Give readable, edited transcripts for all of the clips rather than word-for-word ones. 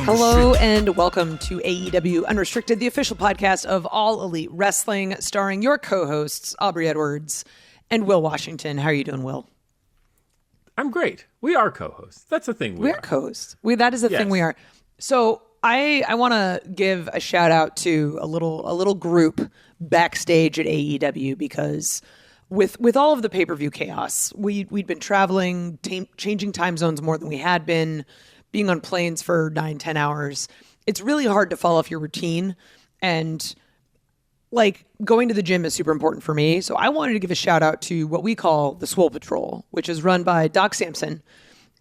Hello and welcome to AEW Unrestricted, the official podcast of All Elite Wrestling, starring your co-hosts, Aubrey Edwards and Will Washington. How are you doing, Will? I'm great. We are co-hosts. That's the thing we are. Co-hosts. That is the thing we are. So I want to give a shout out to a little group backstage at AEW because with all of the pay-per-view chaos, we'd been traveling, changing time zones more than we had been, being on planes for 9-10 hours. It's really hard to fall off your routine, and like going to the gym is super important for me. So I wanted to give a shout out to what we call the Swole Patrol, which is run by Doc Sampson.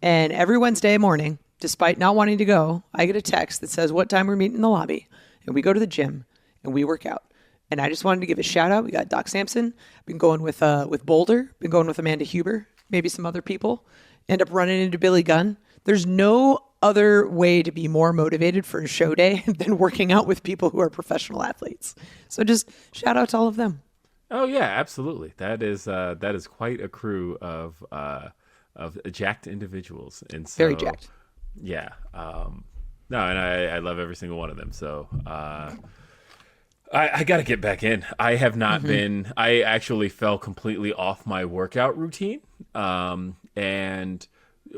And every Wednesday morning, despite not wanting to go, I get a text that says what time we're meeting in the lobby, and we go to the gym and we work out. And I just wanted to give a shout out. We got Doc Sampson. Been going with Boulder. Been going with Amanda Huber. Maybe some other people. End up running into Billy Gunn. There's no other way to be more motivated for a show day than working out with people who are professional athletes. So just shout out to all of them. Oh yeah, absolutely. That is quite a crew of jacked individuals, and so Very jacked. Yeah. No, and I love every single one of them. So I got to get back in. I have not been. I actually fell completely off my workout routine, and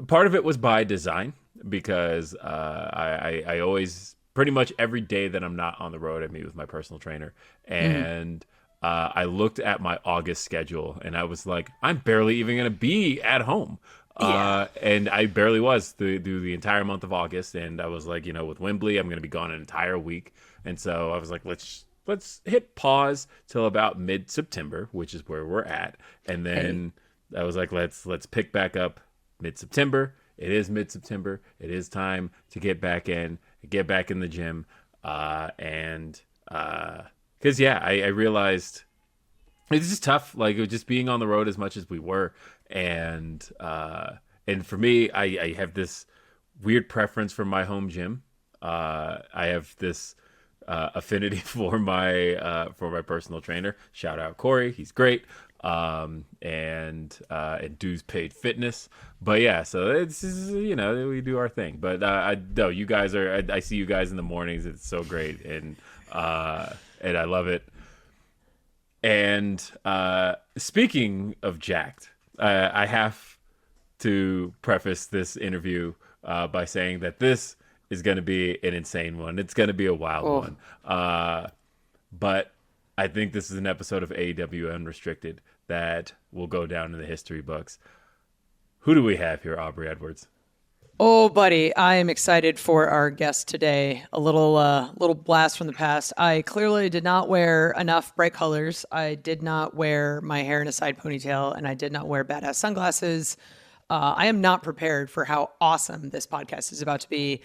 part of it was by design because I always, pretty much every day that I'm not on the road, I meet with my personal trainer, and I looked at my August schedule and I was like, I'm barely even going to be at home. And I barely was through the entire month of August. And I was like, with Wembley, I'm going to be gone an entire week. And so I was like, let's hit pause till about mid-September, which is where we're at. And then I was like, let's pick back up mid-September. It is mid-September. It is time to get back in the gym. Because I realized it's just tough, like just being on the road as much as we were. And for me, I have this weird preference for my home gym. I have this affinity for my personal trainer. Shout out Corey, he's great. And dues paid fitness. But yeah, so it's we do our thing. But no, you guys are. I see you guys in the mornings. It's so great, and I love it. And speaking of jacked, I have to preface this interview by saying that this is going to be an insane one. It's going to be a wild one. But I think this is an episode of AEW Unrestricted that will go down in the history books. Who do we have here, Aubrey Edwards? Oh, buddy, I am excited for our guest today. A little blast from the past. I clearly did not wear enough bright colors. I did not wear my hair in a side ponytail, and I did not wear badass sunglasses. I am not prepared for how awesome this podcast is about to be.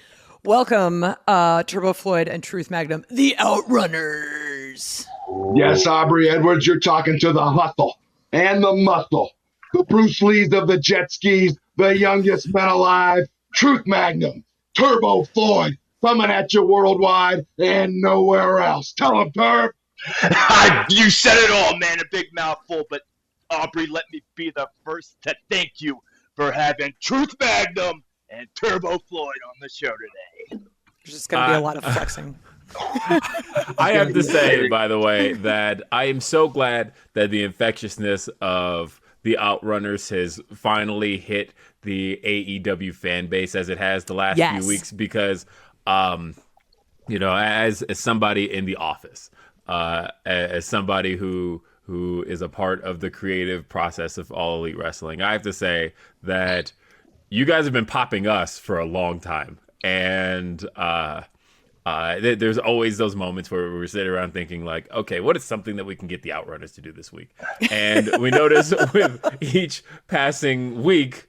Welcome, Turbo Floyd and Truth Magnum, the Outrunners. Yes, Aubrey Edwards, you're talking to the hustle and the muscle, the Bruce Lees of the jet skis, the youngest man alive, Truth Magnum, Turbo Floyd, coming at you worldwide and nowhere else. Tell him, Turb. You said it all, man, a big mouthful, but Aubrey, let me be the first to thank you for having Truth Magnum and Turbo Floyd on the show today. There's just going to be a lot of flexing. I have to say, by the way, that I am so glad that the infectiousness of the Outrunners has finally hit the AEW fan base as it has the last few weeks, because, as somebody in the office, as somebody who is a part of the creative process of All Elite Wrestling, I have to say that you guys have been popping us for a long time. And there's always those moments where we're sitting around thinking like, okay, what is something that we can get the Outrunners to do this week? And we notice with each passing week,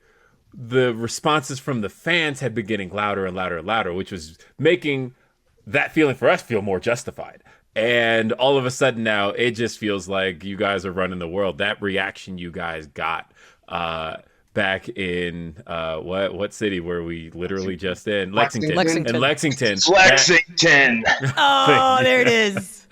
the responses from the fans have been getting louder and louder and louder, which was making that feeling for us feel more justified. And all of a sudden now, it just feels like you guys are running the world. That reaction you guys got back in what city were we literally just in? Lexington. In Lexington. Oh, there it is.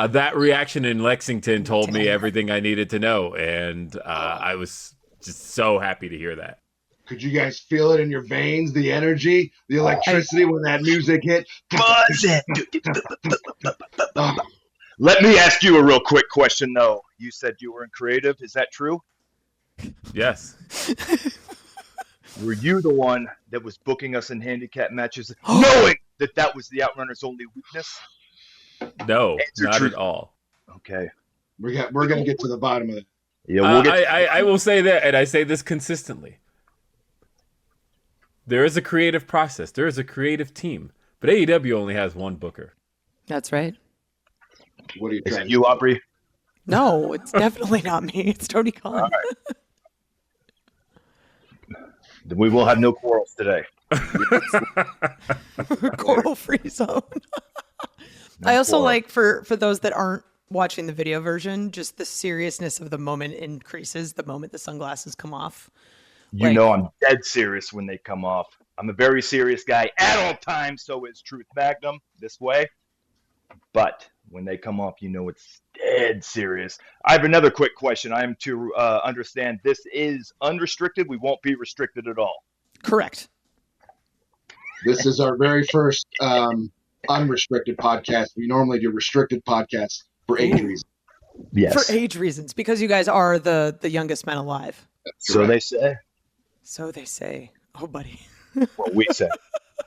That reaction in Lexington told me everything I needed to know, and I was just so happy to hear that. Could you guys feel it in your veins? The energy, the electricity when that music hit. Let me ask you a real quick question, though. You said you were in creative. Is that true? Yes. Were you the one that was booking us in handicap matches, knowing that was the Outrunners' only weakness? No, not at all. Okay. We're going to get to the bottom of it. Yeah, we'll get I will say that, and I say this consistently. There is a creative process. There is a creative team. But AEW only has one booker. That's right. What are you Is trying it you, Aubrey? No, it's definitely not me. It's Tony Khan. All right. We will have no quarrels today. Quarrel-free zone. I also like, for those that aren't watching the video version, just the seriousness of the moment increases the moment the sunglasses come off. You know I'm dead serious when they come off. I'm a very serious guy at all times, so is Truth Magnum this way. But when they come off, you know it's dead serious. I have another quick question. I am to understand this is unrestricted. We won't be restricted at all. Correct. This is our very first unrestricted podcast. We normally do restricted podcasts for age reasons. Yes. For age reasons, because you guys are the youngest men alive. So they say. So they say. Oh, buddy. What we say.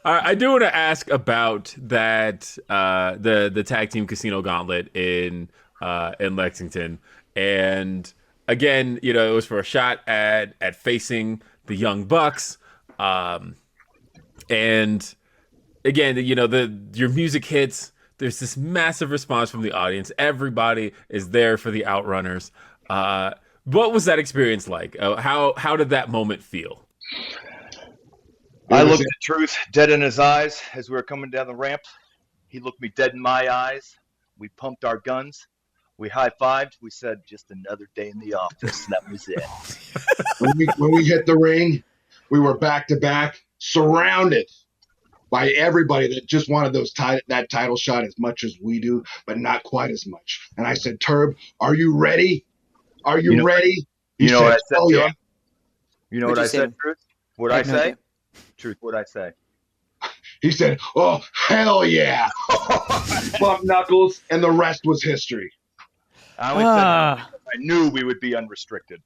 I do want to ask about that the tag team casino gauntlet in Lexington, and again, it was for a shot at facing the Young Bucks, and again, your music hits. There's this massive response from the audience. Everybody is there for the Outrunners. What was that experience like? How did that moment feel? I looked at Truth dead in his eyes as we were coming down the ramp. He looked me dead in my eyes. We pumped our guns. We high-fived. We said, just another day in the office. That was it. When we hit the ring, we were back-to-back, surrounded by everybody that just wanted that title shot as much as we do, but not quite as much. And I said, Turb, are you ready? Are you ready? You know what I said to yeah. him? You know what I said, Truth? What'd I say? Truth, what'd I say? He said, oh, hell yeah. Bump knuckles, and the rest was history. I only said I knew we would be unrestricted.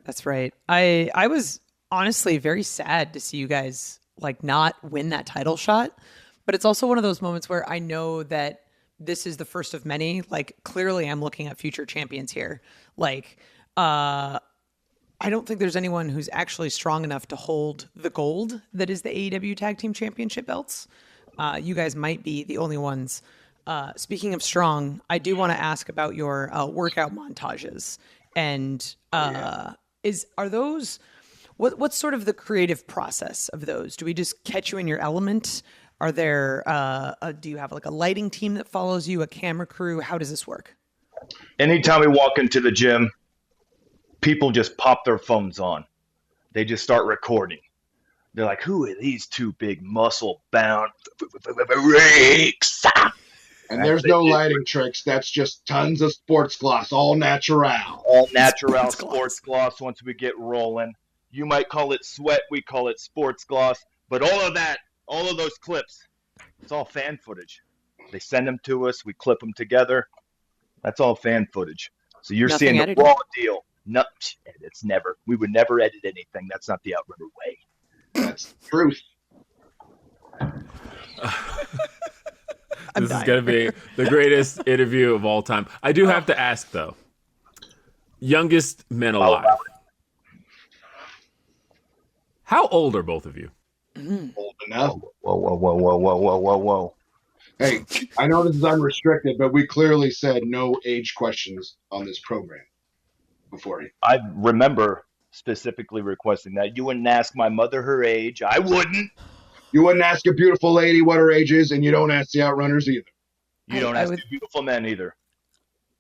That's right. I was honestly very sad to see you guys not win that title shot, but it's also one of those moments where I know that this is the first of many. Clearly I'm looking at future champions here. I don't think there's anyone who's actually strong enough to hold the gold that is the AEW Tag Team Championship belts. You guys might be the only ones. Speaking of strong, I do want to ask about your workout montages. And are those what's sort of the creative process of those? Do we just catch you in your element? Are there do you have a lighting team that follows you, a camera crew? How does this work? Anytime we walk into the gym, people just pop their phones on. They just start recording. They're like, who are these two big muscle-bound freaks? And there's no lighting tricks. That's just tons of sports gloss, all natural. All natural sports gloss once we get rolling. You might call it sweat. We call it sports gloss. But all of those clips, it's all fan footage. They send them to us. We clip them together. That's all fan footage. So you're seeing the raw deal. No, it's never. We would never edit anything. That's not the Outrunner way. That's the truth. This is going to be the greatest interview of all time. I do have to ask, though. Youngest men alive. How old are both of you? Old enough. Whoa. Hey, I know this is unrestricted, but we clearly said no age questions on this program before. I remember specifically requesting that. You wouldn't ask my mother her age. I wouldn't. You wouldn't ask a beautiful lady what her age is, and you don't ask the Outrunners either. You don't ask the beautiful men either.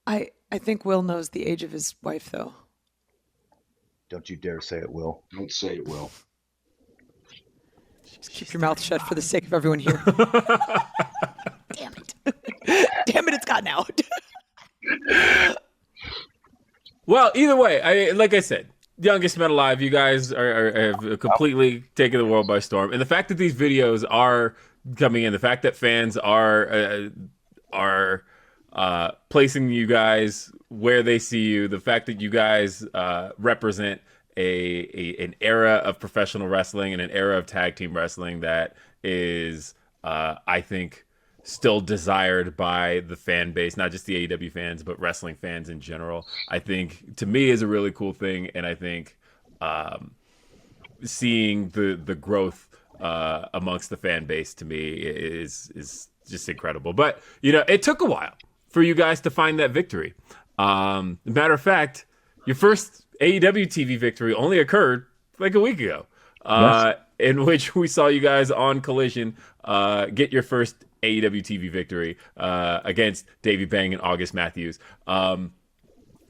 I think Will knows the age of his wife, though. Don't you dare say it, Will. Don't say it, Will. Just keep your mouth shut for the sake of everyone here. Damn it. Damn it, it's gotten out. Well, either way, like I said, Youngest Men Alive, you guys have completely taken the world by storm, and the fact that these videos are coming in, the fact that fans are placing you guys where they see you, the fact that you guys represent an era of professional wrestling and an era of tag team wrestling that is, I think, still desired by the fan base, not just the AEW fans, but wrestling fans in general, I think, to me, is a really cool thing. And I think seeing the growth amongst the fan base, to me, is just incredible. But, it took a while for you guys to find that victory. Matter of fact, your first AEW TV victory only occurred like a week ago, Yes. in which we saw you guys on Collision get your first AEW TV victory against Davey Bang and August Matthews.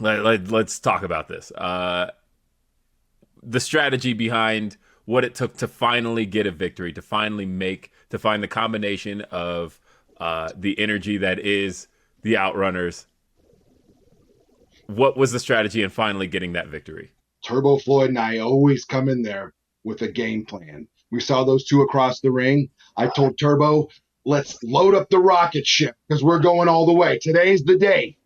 Let's talk about this. The strategy behind what it took to finally get a victory, to find the combination of the energy that is the Outrunners. What was the strategy in finally getting that victory? Turbo Floyd and I always come in there with a game plan. We saw those two across the ring. I told Turbo, let's load up the rocket ship because we're going all the way. Today's the day.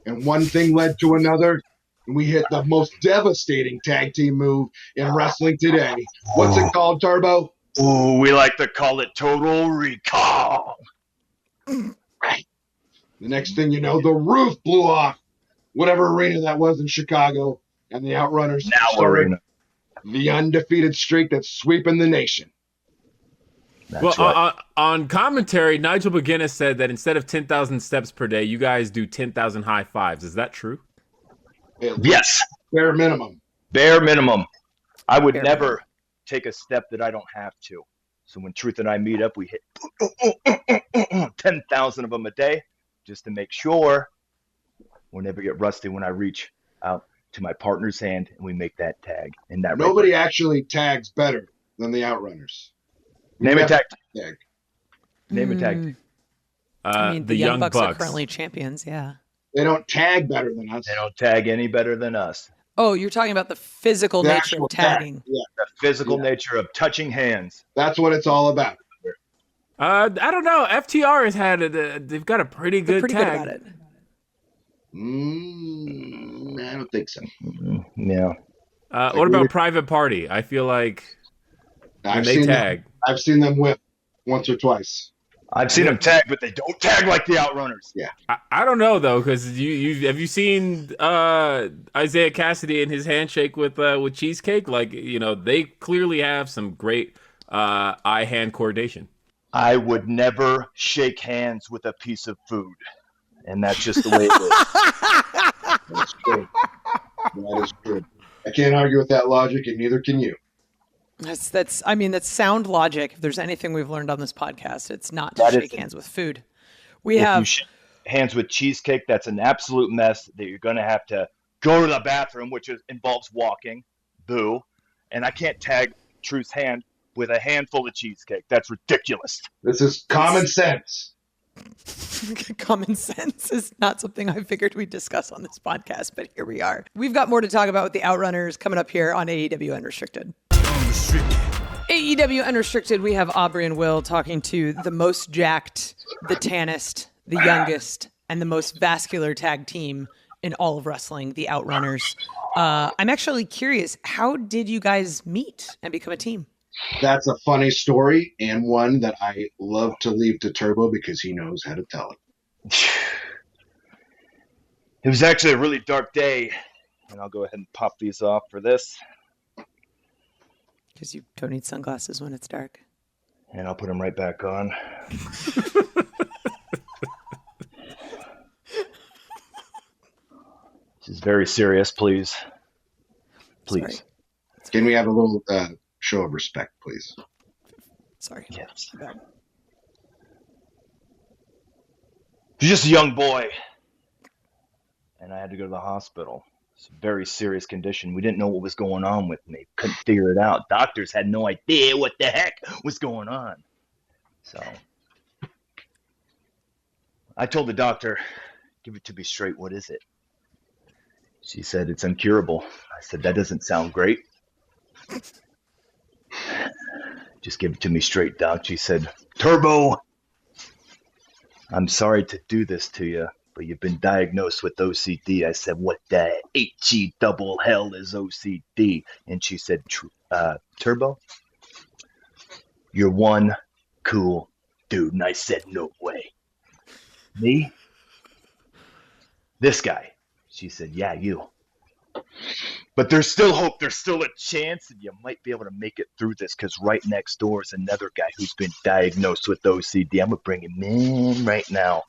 And one thing led to another, and we hit the most devastating tag team move in wrestling today. What's it called, Turbo? Ooh, we like to call it Total Recall. Right. The next thing you know, the roof blew off whatever arena that was in Chicago, and the Outrunners Arena. The undefeated streak that's sweeping the nation. That's well, right. on commentary, Nigel McGuinness said that instead of 10,000 steps per day, you guys do 10,000 high fives. Is that true? Yes. Bare minimum. Bare minimum. I would Bare never minimum. take a step that I don't have to. So when Truth and I meet up, we hit 10,000 of them a day just to make sure we'll never get rusty when I reach out to my partner's hand and we make that tag. And that Nobody actually tags better than the Outrunners. Name a tag. Tag. Name a tag. I mean, the Young Bucks are currently champions, yeah. They don't tag better than us. They don't tag any better than us. Oh, you're talking about the physical The nature actual of tagging. tag. Yeah, The physical nature of touching hands. that's what it's all about. I don't know. FTR has had they've got a pretty They're good pretty tag. good about it. I don't think so. Yeah. What about Private Party? I feel like when they tag. I've seen them whip once or twice. I've seen them tag, but they don't tag like the Outrunners. Yeah. I don't know though, because you have you seen Isaiah Cassidy and his handshake with Cheesecake? Like, they clearly have some great eye-hand coordination. I would never shake hands with a piece of food. And that's just the way it is. That's true. That is true. I can't argue with that logic, and neither can you. That's sound logic. If there's anything we've learned on this podcast, it's not to shake hands with food. If you shake hands with Cheesecake, that's an absolute mess that you're going to have to go to the bathroom, which involves walking. Boo. And I can't tag Truth's hand with a handful of cheesecake. That's ridiculous. This is common sense. Common sense is not something I figured we'd discuss on this podcast, but here we are. We've got more to talk about with the Outrunners coming up here on AEW Unrestricted. AEW Unrestricted, we have Aubrey and Will talking to the most jacked, the tannest, the youngest, and the most vascular tag team in all of wrestling, the Outrunners. I'm actually curious, how did you guys meet and become a team? That's a funny story, and one that I love to leave to Turbo because he knows how to tell it. It was actually a really dark day, and I'll go ahead and pop these off for this. Because you don't need sunglasses when it's dark. And I'll put them right back on. This is very serious, please. Please. Sorry. Can we have a little show of respect, please? Sorry. Yes. My bad. He's just a young boy. And I had to go to the hospital. It's a very serious condition. We didn't know what was going on with me. Couldn't figure it out. Doctors had no idea what the heck was going on. So I told the doctor, give it to me straight. What is it? She said, it's incurable. I said, that doesn't sound great. Just give it to me straight, Doc. She said, Turbo, I'm sorry to do this to you, but you've been diagnosed with OCD. I said, what the H-E double hell is OCD? And she said, Turbo, you're one cool dude. And I said, no way. Me? This guy. She said, yeah, you. But there's still hope. There's still a chance, and you might be able to make it through this, because right next door is another guy who's been diagnosed with OCD. I'm going to bring him in right now.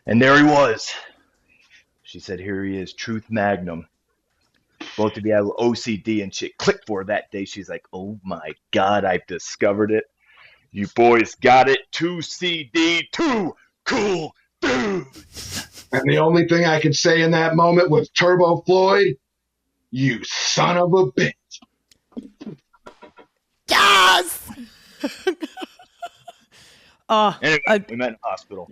And there he was. She said, here he is, Truth Magnum. Both of you have OCD, and shit clicked for her that day. She's like, oh my God, I've discovered it. You boys got it. 2CD, 2 cool dudes. And the only thing I could say in that moment was, Turbo Floyd, you son of a bitch. Yes! Anyway, we met in the hospital.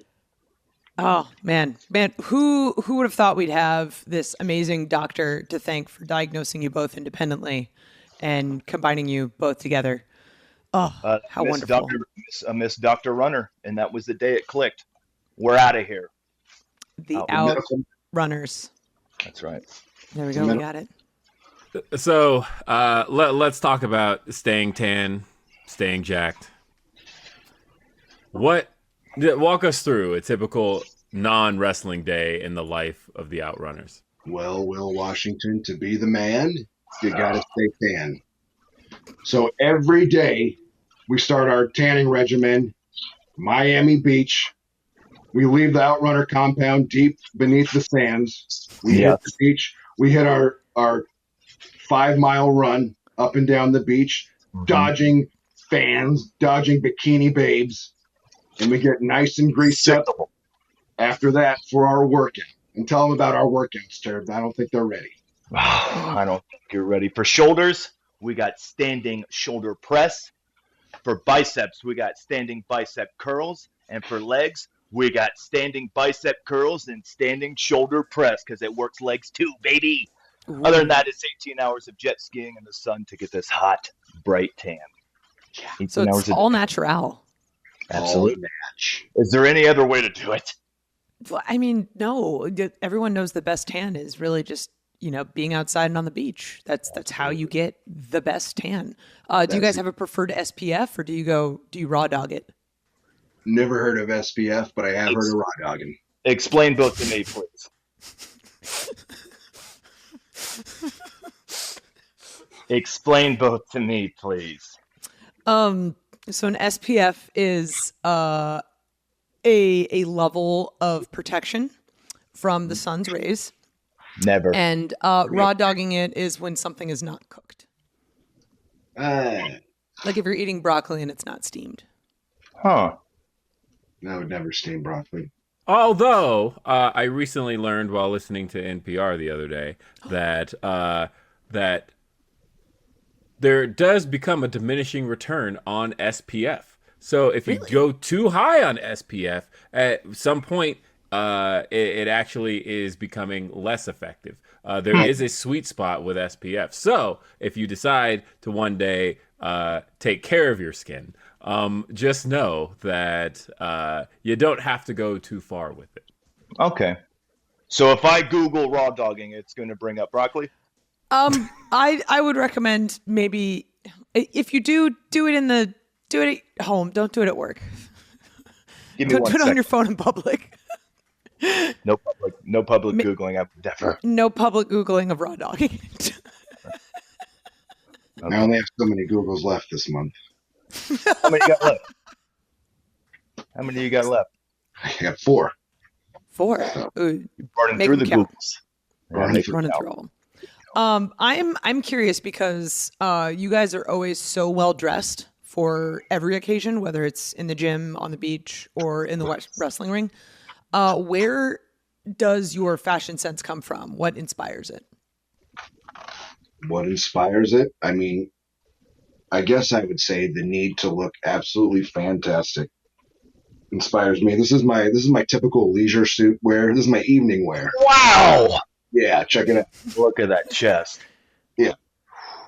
Oh, man. Who would have thought we'd have this amazing doctor to thank for diagnosing you both independently and combining you both together? Oh, how wonderful. Miss Dr. Runner, and that was the day it clicked. We're out of here. The Outrunners. That's right. There we go. We got it. So let's talk about staying tan, staying jacked. Walk us through a typical non-wrestling day in the life of the Outrunners. Well, Will Washington, to be the man, you got to stay tan. So every day we start our tanning regimen, Miami Beach. We leave the Outrunner compound deep beneath the sands. We hit the beach. We hit our 5-mile run up and down the beach, dodging fans, dodging bikini babes, and we get nice and greased up after that for our workout. And tell them about our workouts, Turb. I don't think they're ready. I don't think you're ready. For shoulders, we got standing shoulder press. For biceps, we got standing bicep curls. And for legs, we got standing bicep curls and standing shoulder press, because it works legs too, baby. Ooh. Other than that, it's 18 hours of jet skiing in the sun to get this hot, bright tan. So it's all natural. Absolutely. Is there any other way to do it? Well, I mean, no. Everyone knows the best tan is really just, being outside and on the beach. That's how you get the best tan. Do you guys have a preferred SPF, or do you raw dog it? Never heard of SPF, but I have heard of raw dogging. Explain both to me, please. Explain both to me, please. So an SPF is a level of protection from the sun's rays. Never. And raw dogging it is when something is not cooked. Like if you're eating broccoli and it's not steamed. Huh. I would never steam broccoli. Although I recently learned while listening to NPR the other day that that there does become a diminishing return on SPF. So if you go too high on SPF, at some point it actually is becoming less effective. There is a sweet spot with SPF. So if you decide to one day take care of your skin, just know that you don't have to go too far with it. Okay. So if I Google raw dogging, it's going to bring up broccoli? I would recommend maybe if you do it at home. Don't do it at work. Don't do it on your phone in public. No public Googling. No public Googling of raw dogging. Okay. I only have so many Googles left this month. How many you got left? I got 4. 4. You're burning through the Googles. Running through all of them. I'm curious because you guys are always so well dressed for every occasion, whether it's in the gym, on the beach, or in the wrestling ring. Where does your fashion sense come from? What inspires it? What inspires it? I mean, I guess I would say the need to look absolutely fantastic inspires me. This is my typical leisure suit wear. This is my evening wear. Wow! Yeah, check it out. Look at that chest. Yeah.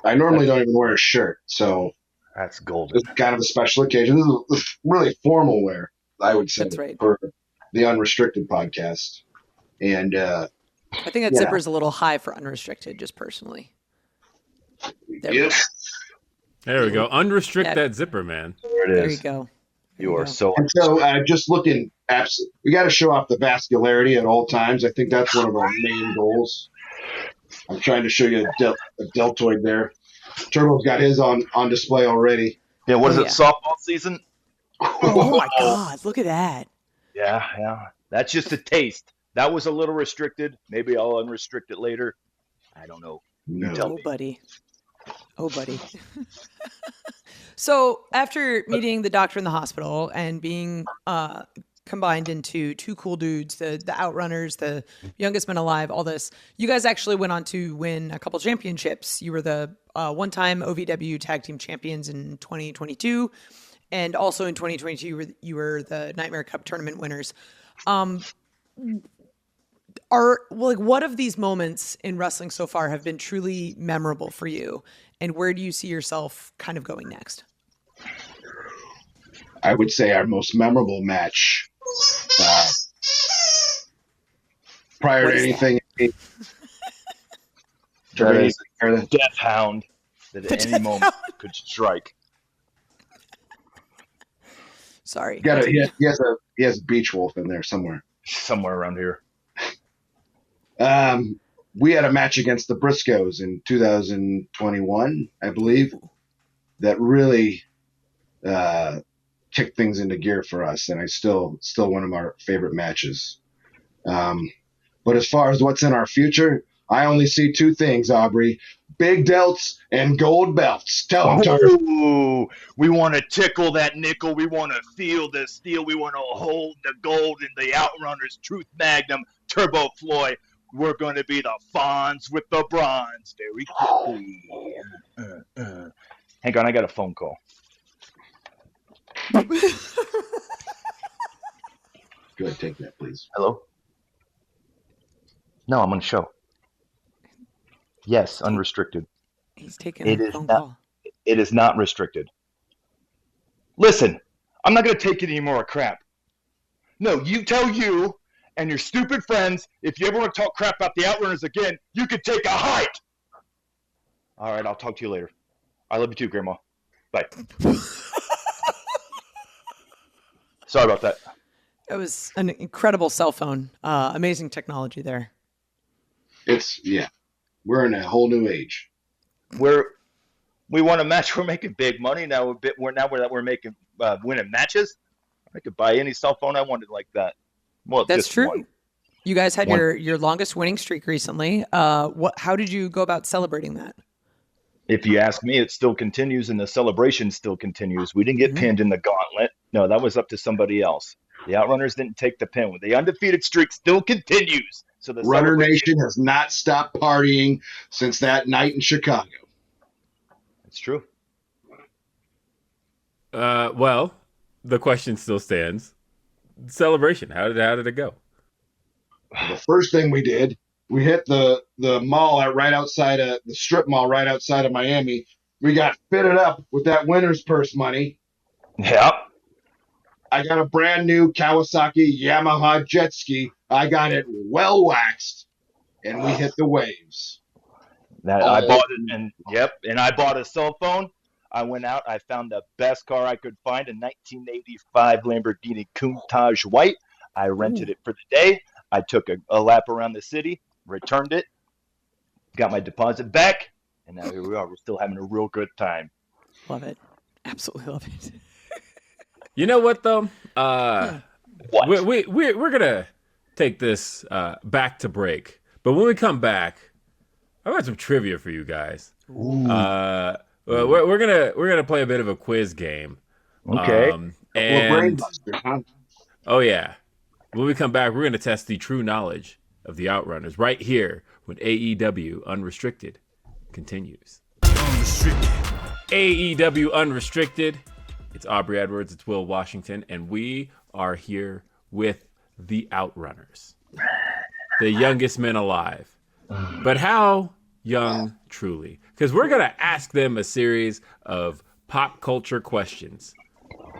I normally don't even wear a shirt, so That's golden. it's kind of a special occasion. This is really formal wear, I would say, That's right. for the Unrestricted podcast. And I think that zipper is a little high for Unrestricted, just personally. There we go. Unrestrict that zipper, man. There it is. There you go. You are so. And so, just looking, we got to show off the vascularity at all times. I think that's one of our main goals. I'm trying to show you a deltoid there. Turbo's got his on display already. Yeah, what is it? Softball season? Oh my God! Look at that. Yeah. That's just a taste. That was a little restricted. Maybe I'll unrestrict it later. I don't know. No. Oh, buddy. So after meeting the doctor in the hospital and being combined into two cool dudes, the Outrunners, the youngest men alive, all this, you guys actually went on to win a couple championships. You were the one-time OVW Tag Team Champions in 2022, and also in 2022 you were the Nightmare Cup tournament winners. What of these moments in wrestling so far have been truly memorable for you, and where do you see yourself kind of going next? I would say our most memorable match prior to anything. That is a death hound that at any moment could strike. Sorry. He has a beach wolf in there somewhere. Somewhere around here. We had a match against the Briscoes in 2021, I believe, that really kicked things into gear for us, and it's still one of our favorite matches. But as far as what's in our future, I only see two things, Aubrey: big delts and gold belts. Tell them, Tucker. We want to tickle that nickel. We want to feel the steel. We want to hold the gold in the Outrunners, Truth Magnum, Turbo Floyd. We're going to be the Fonz with the bronze very quickly. Hang on, I got a phone call. Go ahead, take that, please. Hello? No, I'm on the show. Yes, unrestricted. He's taking a phone call. It is not restricted. Listen, I'm not going to take any more crap. No, you tell you and your stupid friends, if you ever want to talk crap about the Outrunners again, you could take a hike. All right, I'll talk to you later. I love you too, Grandma. Bye. Sorry about that. It was an incredible cell phone. Amazing technology there. We're in a whole new age. We won a match. We're making big money now. We're making winning matches. I could buy any cell phone I wanted like that. Well, that's true. One. You guys had your longest winning streak recently. How did you go about celebrating that? If you ask me, it still continues, and the celebration still continues. We didn't get pinned in the gauntlet. No, that was up to somebody else. The Outrunners didn't take the pin. The undefeated streak still continues. So the Runner Nation has not stopped partying since that night in Chicago. It's true. Well, the question still stands. Celebration. How did it go? The first thing we did, we hit the mall right outside of the strip mall right outside of Miami. We got fitted up with that winner's purse money. Yep. I got a brand new Kawasaki Yamaha jet ski. I got it well waxed, and we hit the waves. I bought it, and I bought a cell phone. I went out. I found the best car I could find, a 1985 Lamborghini Countach White. I rented it for the day. I took a lap around the city, returned it, got my deposit back, and now here we are. We're still having a real good time. Love it. Absolutely love it. You know what, though? What? We're going to take this back to break. But when we come back, I've got some trivia for you guys. We're gonna play a bit of a quiz game. Okay. Oh yeah. When we come back, we're gonna test the true knowledge of the Outrunners right here when AEW Unrestricted continues. AEW Unrestricted. It's Aubrey Edwards. It's Will Washington, and we are here with the Outrunners, the youngest men alive, But how young truly? Because we're going to ask them a series of pop culture questions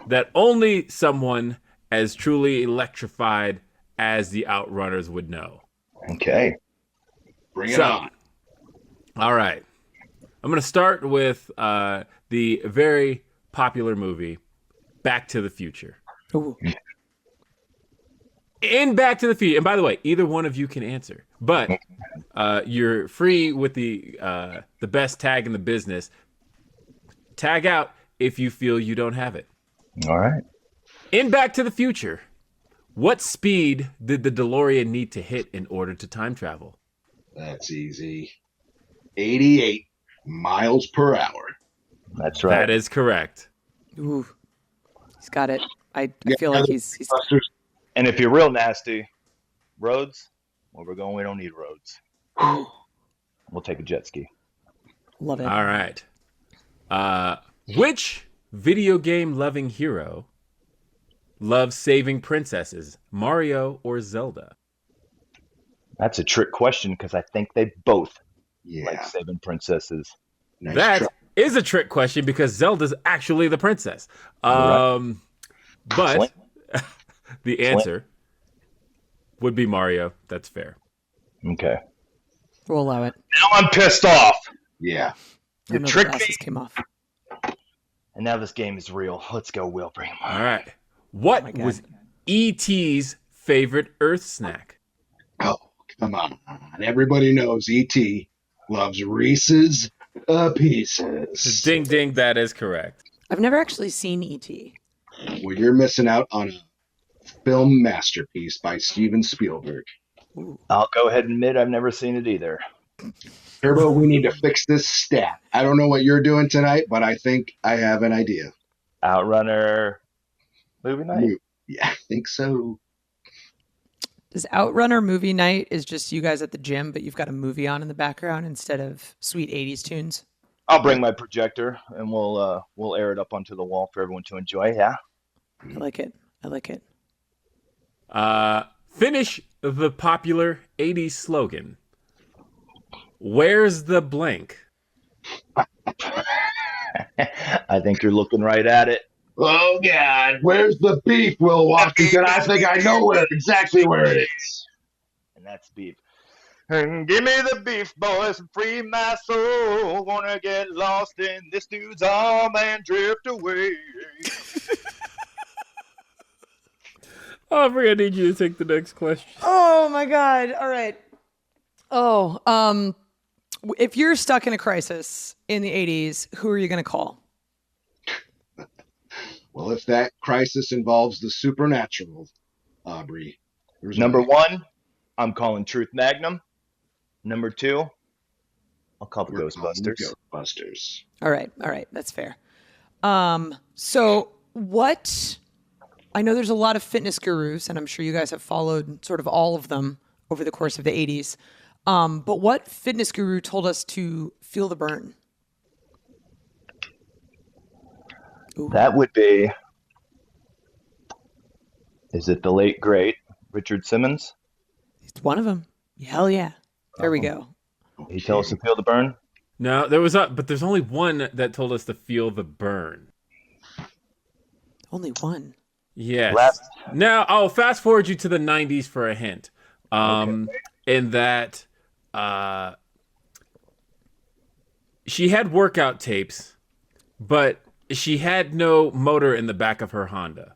that only someone as truly electrified as the Outrunners would know. Okay. Bring it on. All right. I'm going to start with the very popular movie, Back to the Future. Ooh. In Back to the Future, and by the way, either one of you can answer, but you're free with the best tag in the business. Tag out if you feel you don't have it. All right. In Back to the Future, what speed did the DeLorean need to hit in order to time travel? That's easy. 88 miles per hour. That's right. That is correct. Ooh. He's got it. I feel like he's And if you're real nasty, roads, where we're going, we don't need roads. We'll take a jet ski. Love it. All right. Which video game loving hero loves saving princesses, Mario or Zelda? That's a trick question because I think they both Yeah. like saving princesses. Nice That try. is a trick question because Zelda's actually the princess. Right. But Flint. the answer would be Mario. That's fair. Okay. We'll allow it. Now I'm pissed off. Yeah. I You know the tricked glasses me. came off. And now this game is real. Let's go, Will. Bring him on. All right. Oh What my God. was E.T.'s favorite Earth snack? Oh, come on. Everybody knows E.T. loves Reese's Pieces. Ding, ding. That is correct. I've never actually seen E.T. Well, you're missing out on a film masterpiece by Steven Spielberg. I'll go ahead and admit I've never seen it either. Turbo, we need to fix this stat. I don't know what you're doing tonight, but I think I have an idea. Outrunner movie night? Yeah, I think so. Does Outrunner movie night is just you guys at the gym, but you've got a movie on in the background instead of sweet 80s tunes? I'll bring my projector and we'll air it up onto the wall for everyone to enjoy. Yeah. I like it. I like it. Finish the popular 80s slogan. Where's the blank? I think you're looking right at it. Oh, God. Where's the beef, Will Washington? I think I know exactly where it is. And that's beef. And give me the beef, boys, and free my soul. Wanna get lost in this dude's arm and drift away. Aubrey, I need you to take the next question. Oh my God. All right. Oh, if you're stuck in a crisis in the 80s, who are you going to call? Well, if that crisis involves the supernatural, Aubrey. Number one, I'm calling Truth Magnum. Number two, I'll call the Ghostbusters. Ghostbusters. All right. That's fair. So what, I know there's a lot of fitness gurus, and I'm sure you guys have followed sort of all of them over the course of the 80s. But what fitness guru told us to feel the burn? Ooh. That would be, is it the late, great Richard Simmons? It's one of them. Hell yeah. There we go. He told us to feel the burn? No, but there's only one that told us to feel the burn. Only one. Yes. Now, I'll fast forward you to the 90s for a hint. In that she had workout tapes, but she had no motor in the back of her Honda.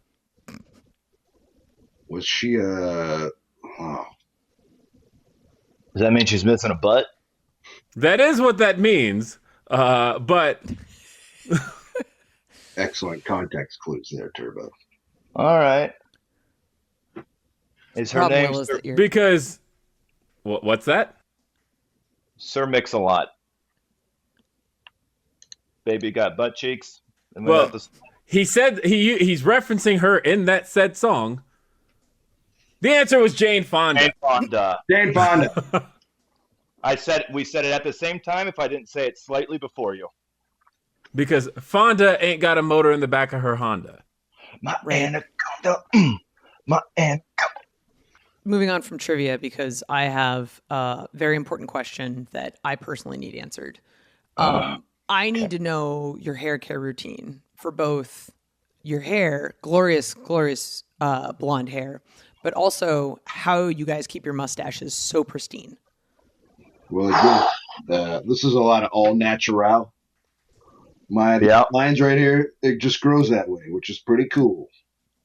Was she a... Oh. Does that mean she's missing a butt? That is what that means. But Excellent context clues there, Turbo. All right. Is her Problem, name Will, is that you're- because what's that? Sir Mix-a-Lot? Baby got butt cheeks. And Well, he said he's referencing her in that said song. The answer was Jane Fonda. Jane Jane Fonda. We said it at the same time if I didn't say it slightly before you. Because Fonda ain't got a motor in the back of her Honda. My anaconda. My anaconda. moving on from trivia, because I have a very important question that I personally need answered. I need to know your hair care routine for both your hair, glorious blonde hair, but also how you guys keep your mustaches so pristine. Well, again, this is a lot of all natural. Mine's right here. It just grows that way, which is pretty cool.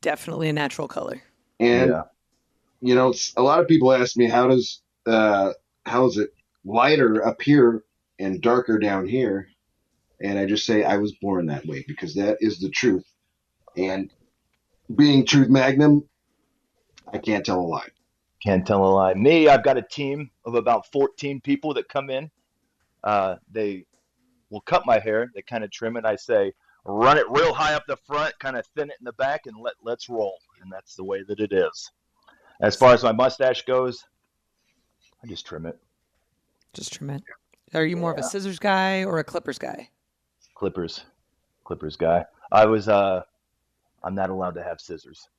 Definitely a natural color. And you know, a lot of people ask me how is it lighter up here and darker down here? And I just say I was born that way, because that is the truth. And being Truth Magnum, I can't tell a lie. Can't tell a lie. Me, I've got a team of about 14 people that come in. They will cut my hair. They kind of trim it. I say, run it real high up the front, kind of thin it in the back, and let's roll. And that's the way that it is. As far as my mustache goes, I just trim it. Just trim it. Are you more of a scissors guy or a clippers guy? Clippers guy. I'm not allowed to have scissors.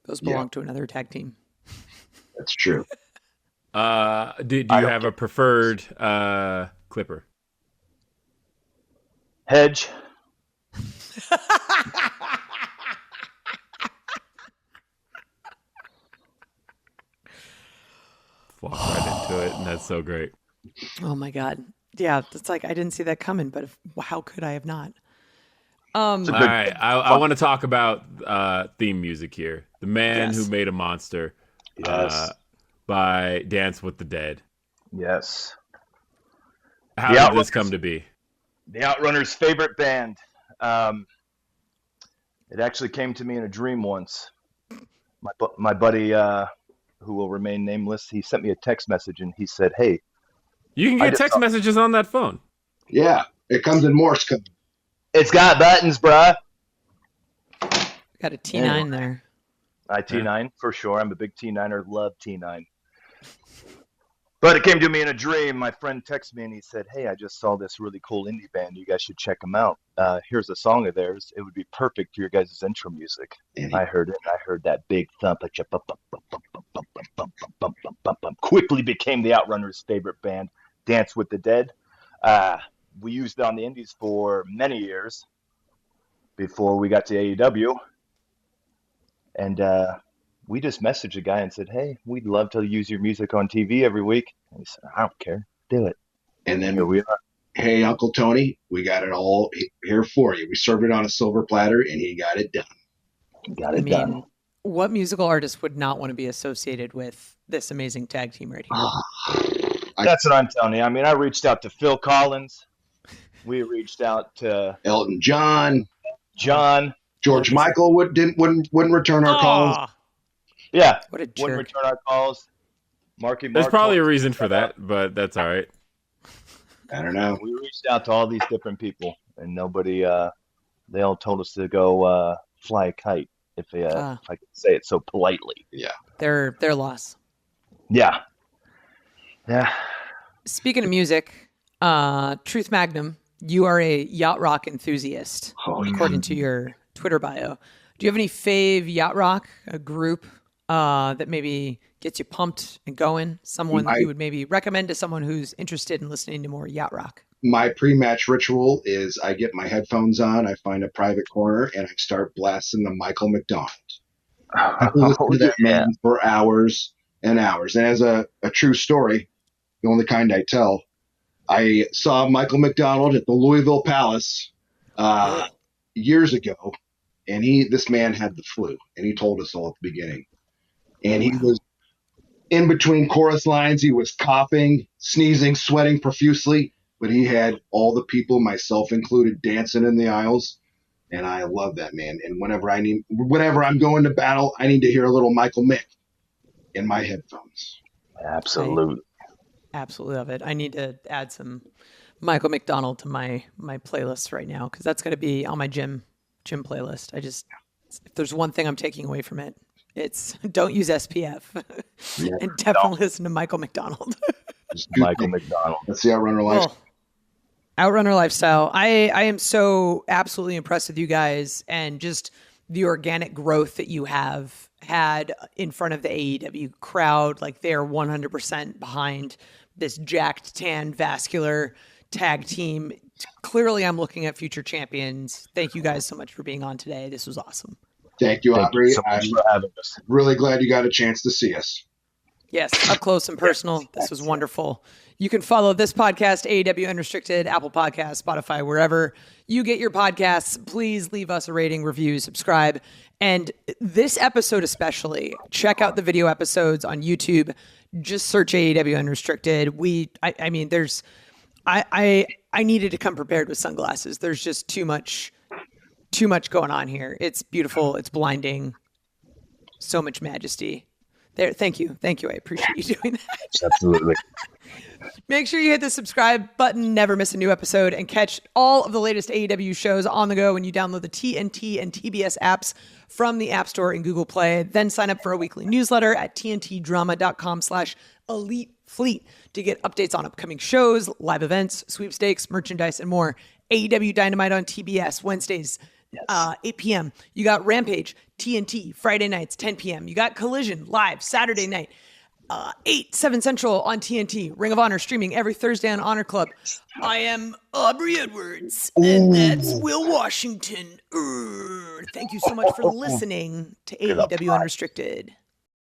Those belong to another tag team. That's true. Do you have a preferred clipper? Hedge. Walk right into it, and that's so great. Oh my God. Yeah, it's like I didn't see that coming, but how could I have not? All right, I want to talk about theme music here. The Man Who Made a Monster by Dance with the Dead. Yes. How did this come to be? The Outrunners' favorite band. It actually came to me in a dream once. My buddy, who will remain nameless, he sent me a text message and he said, "Hey, you can get text messages on that phone." Yeah, it comes in Morse code. It's got buttons, bruh. Got a T9 there. T9 for sure. I'm a big T9er. Love T9. But it came to me in a dream. My friend texted me and he said, "Hey, I just saw this really cool indie band. You guys should check them out. Here's a song of theirs. It would be perfect for your guys' intro music." I heard it. I heard that big thump. Quickly became the Outrunners' favorite band, Dance with the Dead. We used it on the indies for many years before we got to AEW. And we just messaged a guy and said, "Hey, we'd love to use your music on TV every week." And he said, "I don't care. Do it." And then here we are. Hey, Uncle Tony, we got it all here for you. We served it on a silver platter, and he got it done. Done. What musical artist would not want to be associated with this amazing tag team right here? That's what I'm telling you. I mean, I reached out to Phil Collins. We reached out to Elton John. George Michael wouldn't return our calls. Yeah, what a jerk. Wouldn't return our calls. There's probably a reason for that, but that's all right. I don't know. We reached out to all these different people, and nobody. They all told us to go fly a kite, if I could say it so politely. Yeah, their loss. Yeah. Speaking of music, Truth Magnum, you are a yacht rock enthusiast, according to your Twitter bio. Do you have any fave yacht rock, a group that maybe gets you pumped and going? Someone that you would maybe recommend to someone who's interested in listening to more yacht rock? My pre-match ritual is I get my headphones on, I find a private corner, and I start blasting the Michael McDonald. I listen to that man for hours and hours. And as a true story, the only kind I tell, I saw Michael McDonald at the Louisville Palace years ago, and this man had the flu, and he told us all at the beginning. And he was in between chorus lines. He was coughing, sneezing, sweating profusely, but he had all the people, myself included, dancing in the aisles. And I love that man. And whenever I'm going to battle, I need to hear a little Michael Mick in my headphones. Absolutely. Absolutely love it. I need to add some Michael McDonald to my playlist right now, because that's going to be on my gym playlist. If there's one thing I'm taking away from it, it's don't use SPF and definitely listen to Michael McDonald. Michael McDonald. That's the Outrunner lifestyle. Outrunner lifestyle. I am so absolutely impressed with you guys and just the organic growth that you have had in front of the AEW crowd. Like, they're 100% behind this jacked, tan, vascular tag team. Clearly, I'm looking at future champions. Thank you guys so much for being on today. This was awesome. Thank you, Aubrey. So much for having us. Really glad you got a chance to see us. Yes, up close and personal. This was wonderful. You can follow this podcast, AEW Unrestricted, Apple Podcasts, Spotify, wherever you get your podcasts. Please leave us a rating, review, subscribe. And this episode especially, check out the video episodes on YouTube. Just search AEW Unrestricted. I needed to come prepared with sunglasses. There's just too much going on here. It's beautiful. It's blinding. So much majesty. There. Thank you. I appreciate you doing that. Absolutely. Make sure you hit the subscribe button, never miss a new episode, and catch all of the latest AEW shows on the go when you download the TNT and TBS apps from the App Store and Google Play. Then sign up for a weekly newsletter at tntdrama.com/elitefleet to get updates on upcoming shows, live events, sweepstakes, merchandise, and more. AEW Dynamite on TBS Wednesdays, 8 p.m. You got Rampage, TNT, Friday nights, 10 p.m. You got Collision live Saturday night, 7 Central on TNT. Ring of Honor streaming every Thursday on Honor Club. I am Aubrey Edwards, and that's Will Washington. Thank you so much for listening to AEW Unrestricted.